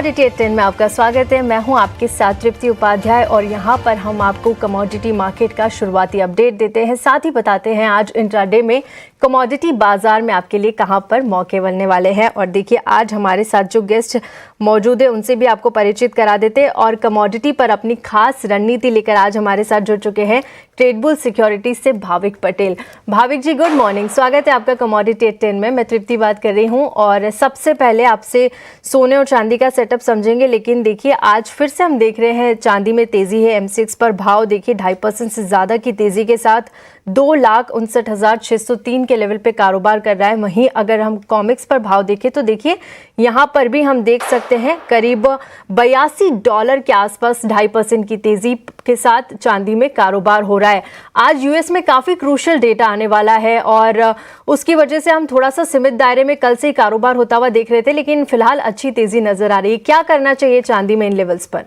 Commodity eight 10 में आपका स्वागत है। मैं हूं आपके साथ तृप्ति उपाध्याय और यहां पर हम आपको कमोडिटी मार्केट का शुरुआती अपडेट देते हैं, साथ ही बताते हैं आज इंट्राडे में कमोडिटी बाजार में आपके लिए कहां पर मौके बनने वाले हैं। और देखिए आज हमारे साथ जो गेस्ट मौजूद है उनसे भी आपको परिचित करा देते हैं और कमोडिटी पर अपनी खास रणनीति लेकर आज हमारे साथ जुड़ चुके हैं ट्रेडबुल सिक्योरिटीज से भाविक पटेल। भाविक जी गुड मॉर्निंग, स्वागत है आपका कमोडिटी एट 10 में। मैं तृप्ति बात कर रही हूं और सबसे पहले आपसे सोने और चांदी का सेटअप समझेंगे, लेकिन देखिए आज फिर से हम देख रहे हैं चांदी में तेजी है। एमसीएक्स पर भाव देखिए 2.5% से ज्यादा की तेजी के साथ 2,59,603 के लेवल पे कारोबार कर रहा है। वहीं अगर हम कॉमिक्स पर भाव देखें तो देखिए यहाँ पर भी हम देख सकते हैं करीब $82 के आसपास 2.5% की तेजी के साथ चांदी में कारोबार हो रहा है। आज यूएस में काफी क्रूशियल डेटा आने वाला है और उसकी वजह से हम थोड़ा सा सीमित दायरे में कल से ही कारोबार होता हुआ देख रहे थे, लेकिन फिलहाल अच्छी तेजी नजर आ रही है। क्या करना चाहिए चांदी में इन लेवल्स पर?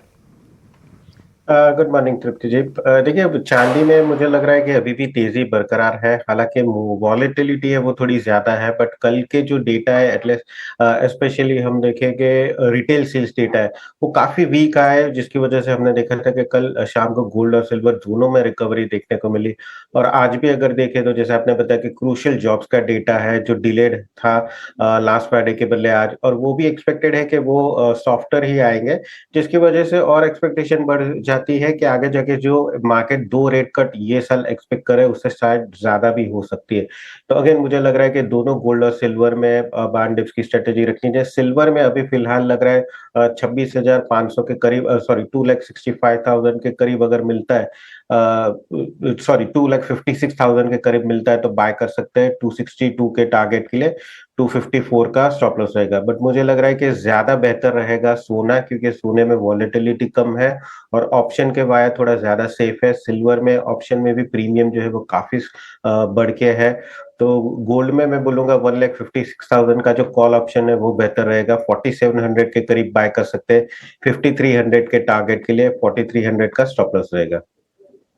गुड मॉर्निंग तृप्ति जी। देखिए अब चांदी में मुझे लग रहा है कि अभी भी तेजी बरकरार है, हालांकि वॉलेटिलिटी है वो थोड़ी ज्यादा है, बट कल के जो डेटा है एटलीस्ट स्पेशली हम देखें कि रिटेल सेल्स डेटा है वो काफी वीक आया है, जिसकी वजह से हमने देखा था कि कल शाम को गोल्ड और सिल्वर दोनों में रिकवरी देखने को मिली। और आज भी अगर देखें तो जैसे आपने बताया कि क्रूशियल जॉब्स का डेटा है जो डिलेड था लास्ट फ्राइडे के बदले आज, और वो भी एक्सपेक्टेड है कि वो सॉफ्टर ही आएंगे, जिसकी वजह से और एक्सपेक्टेशन बढ़ जाती है कि आगे जाके जो मार्केट 2 रेट कट ये साल एक्सपेक्ट करे उससे शायद ज्यादा भी हो सकती है। तो अगेन मुझे लग रहा है कि दोनों गोल्ड और सिल्वर में बार डिप्स की स्ट्रेटेजी रखनी चाहिए। सिल्वर में अभी फिलहाल लग रहा है 26,500 के करीब, सॉरी 2,65,000 के करीब अगर मिलता है, सॉरी 2,56,000 के करीब मिलता है तो बाय कर सकते हैं। 262 के टारगेट के लिए 254 का स्टॉप लॉस रहेगा। बट मुझे लग रहा है कि ज्यादा बेहतर रहेगा सोना, क्योंकि सोने में वॉलेटिलिटी कम है और ऑप्शन के वाया थोड़ा ज्यादा सेफ है। सिल्वर में ऑप्शन में भी प्रीमियम जो है वो काफी बढ़ के है। तो गोल्ड में मैं बोलूंगा 1,56,000 का जो कॉल ऑप्शन है वो बेहतर रहेगा। 4,700 के करीब बाय कर सकते हैं। 5,300 के टारगेट के लिए 4,300 का स्टॉप लॉस रहेगा।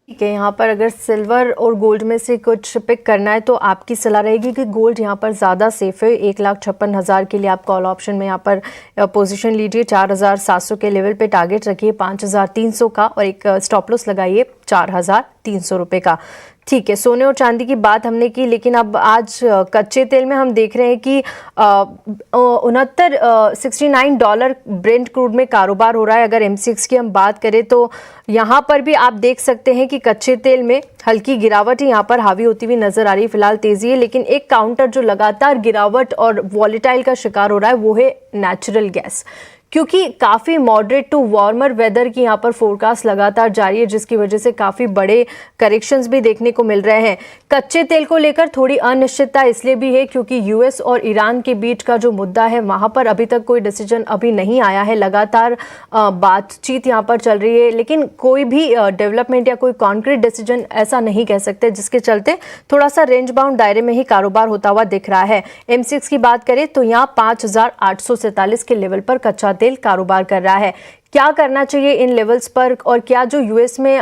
ठीक है, यहाँ पर अगर सिल्वर और गोल्ड में से कुछ पिक करना है तो आपकी सलाह रहेगी कि गोल्ड यहाँ पर ज़्यादा सेफ है। 1,56,000 के लिए आप कॉल ऑप्शन में यहाँ पर पोजीशन लीजिए। 4,700 के लेवल पे टारगेट रखिए 5,300 का और एक स्टॉप लॉस लगाइए 4,300 रुपये का। ठीक है, सोने और चांदी की बात हमने की, लेकिन अब आज कच्चे तेल में हम देख रहे हैं कि 69 ब्रेंट क्रूड में कारोबार हो रहा है। अगर एमसीएक्स की हम बात करें तो यहाँ पर भी आप देख सकते हैं कि कच्चे तेल में हल्की गिरावट ही यहाँ पर हावी होती हुई नजर आ रही है। फिलहाल तेजी है, लेकिन एक काउंटर जो लगातार गिरावट और वॉलेटाइल का शिकार हो रहा है वो है नेचुरल गैस, क्योंकि काफ़ी मॉडरेट टू वार्मर वेदर की यहाँ पर फोरकास्ट लगातार जारी है, जिसकी वजह से काफ़ी बड़े करेक्शंस भी देखने को मिल रहे हैं। कच्चे तेल को लेकर थोड़ी अनिश्चितता इसलिए भी है क्योंकि यूएस और ईरान के बीच का जो मुद्दा है वहाँ पर अभी तक कोई डिसीजन अभी नहीं आया है। लगातार बातचीत यहाँ पर चल रही है, लेकिन कोई भी डेवलपमेंट या कोई कॉन्क्रीट डिसीजन ऐसा नहीं कह सकते, जिसके चलते थोड़ा सा रेंज बाउंड दायरे में ही कारोबार होता हुआ दिख रहा है। एमसीएक्स की बात करें तो यहाँ 5,847 के लेवल पर कच्चा तेल कारोबार कर रहा है। क्या करना चाहिए इन लेवल्स पर, और क्या जो यूएस में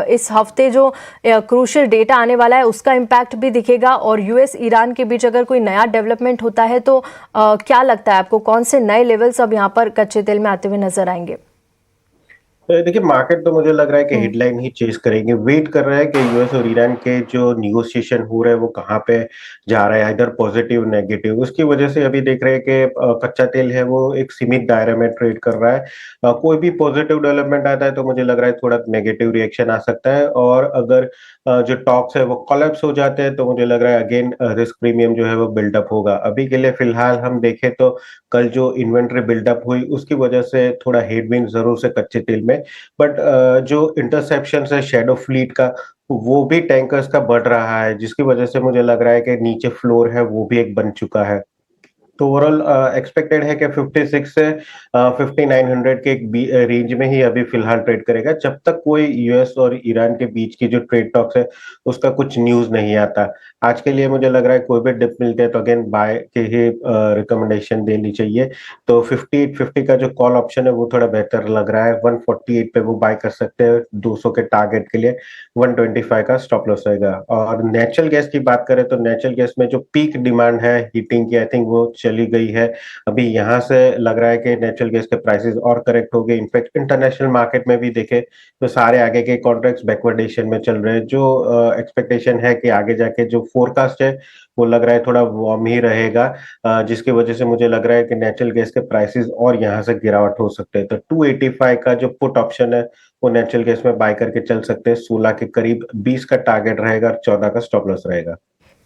इस हफ्ते जो क्रूशियल डेटा आने वाला है उसका इम्पैक्ट भी दिखेगा, और यूएस ईरान के बीच अगर कोई नया डेवलपमेंट होता है तो क्या लगता है आपको कौन से नए लेवल्स अब यहाँ पर कच्चे तेल में आते हुए नजर आएंगे? देखिए मार्केट तो मुझे लग रहा है कि हेडलाइन ही चेस करेंगे, वेट कर रहा है कि यूएस और ईरान के जो निगोशिएशन हो रहे हैं वो कहाँ पे जा रहा है, इधर पॉजिटिव नेगेटिव। उसकी वजह से अभी देख रहे हैं कि कच्चा तेल है वो एक सीमित दायरे में ट्रेड कर रहा है। कोई भी पॉजिटिव डेवलपमेंट आता है तो मुझे लग रहा है थोड़ा नेगेटिव रिएक्शन आ सकता है, और अगर जो टॉक्स है वो कोलैप्स हो जाते हैं तो मुझे लग रहा है अगेन रिस्क प्रीमियम जो है वो बिल्डअप होगा। अभी के लिए फिलहाल हम देखें तो कल जो इन्वेंट्री बिल्डअप हुई उसकी वजह से थोड़ा हेडविंड जरूर से कच्चे तेल में, बट जो इंटरसेप्शन है शेडो फ्लीट का वो भी टैंकर्स का बढ़ रहा है, जिसकी वजह से मुझे लग रहा है कि नीचे फ्लोर है वो भी एक बन चुका है। तो ओवरऑल एक्सपेक्टेड है कि 56 से 5900 के एक रेंज में ही अभी फिलहाल ट्रेड करेगा, जब तक कोई यूएस और ईरान के बीच की जो ट्रेड टॉक्स है उसका कुछ न्यूज नहीं आता। आज के लिए मुझे लग रहा है कोई भी डिप मिलते हैं तो अगेन बाय के ही रिकमेंडेशन देनी चाहिए। तो 5850 का जो कॉल ऑप्शन है वो थोड़ा बेहतर लग रहा है। 148 पे वो बाय कर सकते हैं 200 के टारगेट के लिए। 125 का स्टॉप लॉस रहेगा। और नेचुरल गैस की बात करें तो नेचुरल गैस में जो पीक डिमांड है हीटिंग की, आई थिंक वो चली गई है। अभी यहाँ से लग रहा है कि नेचुरल गैस के प्राइसेस और करेक्ट हो गए। इनफैक्ट इंटरनेशनल मार्केट में भी देखें तो सारे आगे के कॉन्ट्रैक्ट्स बैकवर्डेशन में चल रहे हैं। जो एक्सपेक्टेशन है कि आगे जाके जो फोरकास्ट है वो लग रहा है थोड़ा वार्म ही रहेगा, जिसकी वजह से मुझे लग रहा है कि नेचुरल गैस के प्राइसेस और यहाँ से गिरावट हो सकते हैं। तो 285 का जो पुट ऑप्शन है वो नेचुरल गैस में बाय करके चल सकते हैं। 16 के करीब 20 का टारगेट रहेगा और 14 का स्टॉप लॉस रहेगा।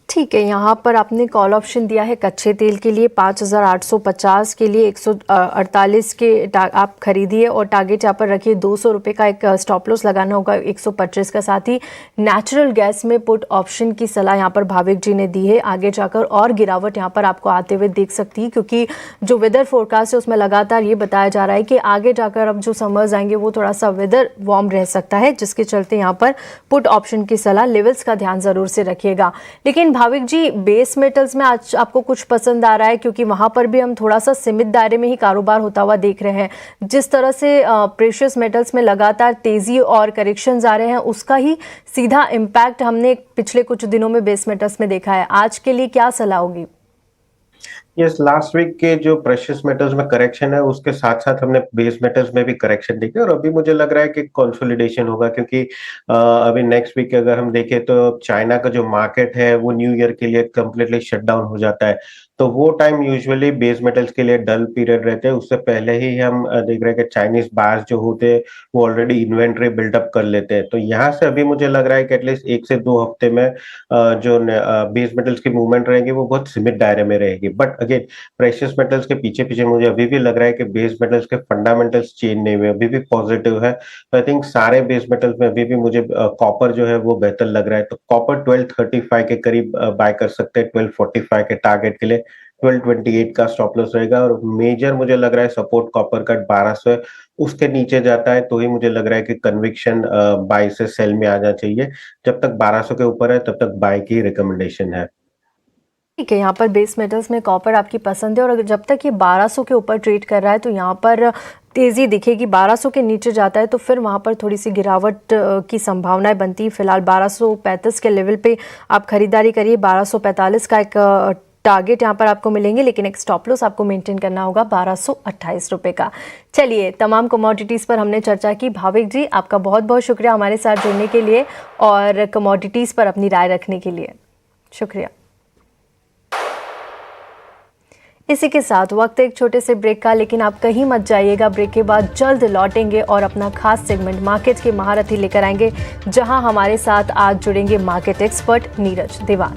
ठीक है, यहाँ पर आपने कॉल ऑप्शन दिया है कच्चे तेल के लिए 5,850 के लिए 148 के आप खरीदिए और टारगेट यहाँ पर रखिए 200 रुपये का एक स्टॉप लॉस लगाना होगा 125 का। साथ ही नेचुरल गैस में पुट ऑप्शन की सलाह यहाँ पर भाविक जी ने दी है। आगे जाकर और गिरावट यहाँ पर आपको आते हुए देख सकती है, क्योंकि जो वेदर फोरकास्ट है उसमें लगातार ये बताया जा रहा है कि आगे जाकर अब जो समर्स आएंगे वो थोड़ा सा वेदर वार्म रह सकता है, जिसके चलते यहाँ पर पुट ऑप्शन की सलाह, लेवल्स का ध्यान जरूर से रखिएगा। लेकिन भाविक जी, बेस मेटल्स में आज आपको कुछ पसंद आ रहा है, क्योंकि वहां पर भी हम थोड़ा सा सीमित दायरे में ही कारोबार होता हुआ देख रहे हैं। जिस तरह से प्रेशियस मेटल्स में लगातार तेजी और करेक्शंस आ रहे हैं, उसका ही सीधा इम्पैक्ट हमने पिछले कुछ दिनों में बेस मेटल्स में देखा है। आज के लिए क्या सलाह होगी? यस, लास्ट वीक के जो प्रेशियस मेटल्स में करेक्शन है उसके साथ साथ हमने बेस मेटल्स में भी करेक्शन देखी और अभी मुझे लग रहा है कि कंसोलिडेशन होगा, क्योंकि अभी नेक्स्ट वीक अगर हम देखें तो चाइना का जो मार्केट है वो न्यू ईयर के लिए कंप्लीटली शट डाउन हो जाता है। तो वो टाइम यूजुअली बेस मेटल्स के लिए डल पीरियड रहते हैं। उससे पहले ही हम देख रहे हैं कि चाइनीज बायर्स जो होते हैं वो ऑलरेडी इन्वेंट्री बिल्डअप कर लेते हैं। तो यहाँ से अभी मुझे लग रहा है कि एटलीस्ट 1 से 2 हफ्ते में जो बेस मेटल्स की मूवमेंट रहेगी वो बहुत सीमित दायरे में रहेगी। बट अगेन प्रेशियस मेटल्स के पीछे पीछे मुझे अभी भी लग रहा है कि बेस मेटल्स के फंडामेंटल्स चेंज नहीं हुए, अभी भी पॉजिटिव है। तो आई थिंक सारे बेस मेटल्स में अभी भी मुझे कॉपर जो है वो बेहतर लग रहा है। तो कॉपर 1235 के करीब बाय कर सकते हैं 1245 के टारगेट के लिए। 1228 का स्टॉप लॉस रहेगा और मेजर मुझे लग रहा है सपोर्ट कॉपर का 1200 है, उसके नीचे जाता है तो ही मुझे लग रहा है कि कन्विक्शन बाय से सेल में आ जाना चाहिए। जब तक 1200 के ऊपर है तब तक बाय की रिकमेंडेशन है। ठीक है, यहाँ पर बेस मेटल्स में कॉपर आपकी पसंद है और अगर जब तक ये 1200 के ऊपर ट्रेड कर रहा है तो यहाँ पर तेज़ी दिखेगी। 1200 के नीचे जाता है तो फिर वहाँ पर थोड़ी सी गिरावट की संभावनाएं बनती है। फिलहाल 1235 के लेवल पे आप खरीदारी करिए। 1245 का एक टारगेट यहाँ पर आपको मिलेंगे, लेकिन एक स्टॉप लॉस आपको मेंटेन करना होगा 1228 रुपये का। चलिए, तमाम कमोडिटीज़ पर हमने चर्चा की। भाविक जी, आपका बहुत बहुत शुक्रिया हमारे साथ जुड़ने के लिए और कमोडिटीज़ पर अपनी राय रखने के लिए। शुक्रिया। इसी के साथ वक्त एक छोटे से ब्रेक का, लेकिन आप कहीं मत जाइएगा। ब्रेक के बाद जल्द लौटेंगे और अपना खास सेगमेंट मार्केट के महारथी लेकर आएंगे, जहां हमारे साथ आज जुड़ेंगे मार्केट एक्सपर्ट नीरज दीवान।